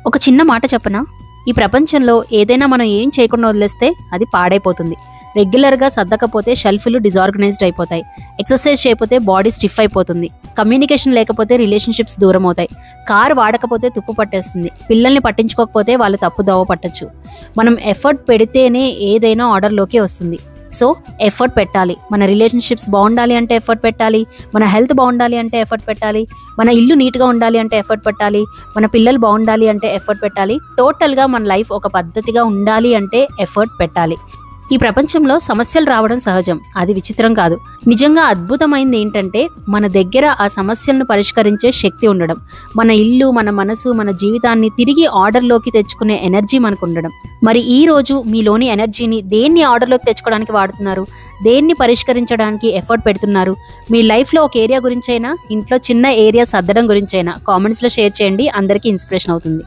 ఒక చిన్న మాట చెప్పనా? ఈ ప్రపంచంలో ఏదైనా మనం ఏం చేయకుండా వదిలేస్తే అది పాడైపోతుంది. రెగ్యులర్గా సర్దకపోతే షెల్ఫ్లు డిజార్గనైజ్డ్ అయిపోతాయి. ఎక్సర్సైజ్ చేయకపోతే బాడీ స్టిఫ్ అయిపోతుంది. కమ్యూనికేషన్ లేకపోతే రిలేషన్షిప్స్ దూరం అవుతాయి. కారు వాడకపోతే తుప్పు పట్టేస్తుంది. పిల్లల్ని పట్టించుకోకపోతే వాళ్ళు తప్పు దోవ పట్టచ్చు. మనం ఎఫర్ట్ పెడితేనే ఏదైనా ఆర్డర్లోకి వస్తుంది. సో ఎఫర్ట్ పెట్టాలి. మన రిలేషన్షిప్స్ బాగుండాలి అంటే ఎఫర్ట్ పెట్టాలి. మన హెల్త్ బాగుండాలి అంటే ఎఫర్ట్ పెట్టాలి. మన ఇల్లు నీట్గా ఉండాలి అంటే ఎఫర్ట్ పెట్టాలి. మన పిల్లలు బాగుండాలి అంటే ఎఫర్ట్ పెట్టాలి. టోటల్గా మన లైఫ్ ఒక పద్ధతిగా ఉండాలి అంటే ఎఫర్ట్ పెట్టాలి. ఈ ప్రపంచంలో సమస్యలు రావడం సహజం, అది విచిత్రం కాదు. నిజంగా అద్భుతమైంది ఏంటంటే మన దగ్గర ఆ సమస్యలను పరిష్కరించే శక్తి ఉండడం. మన ఇల్లు, మన మనసు, మన జీవితాన్ని తిరిగి ఆర్డర్లోకి తెచ్చుకునే ఎనర్జీ మనకు ఉండడం. మరి ఈ రోజు మీలోని ఎనర్జీని దేన్ని ఆర్డర్లోకి తెచ్చుకోవడానికి వాడుతున్నారు? దేన్ని పరిష్కరించడానికి ఎఫర్ట్ పెడుతున్నారు? మీ లైఫ్లో ఒక ఏరియా గురించైనా, ఇంట్లో చిన్న ఏరియా సర్దడం గురించైనా కామెంట్స్లో షేర్ చేయండి. అందరికీ ఇన్స్పిరేషన్ అవుతుంది.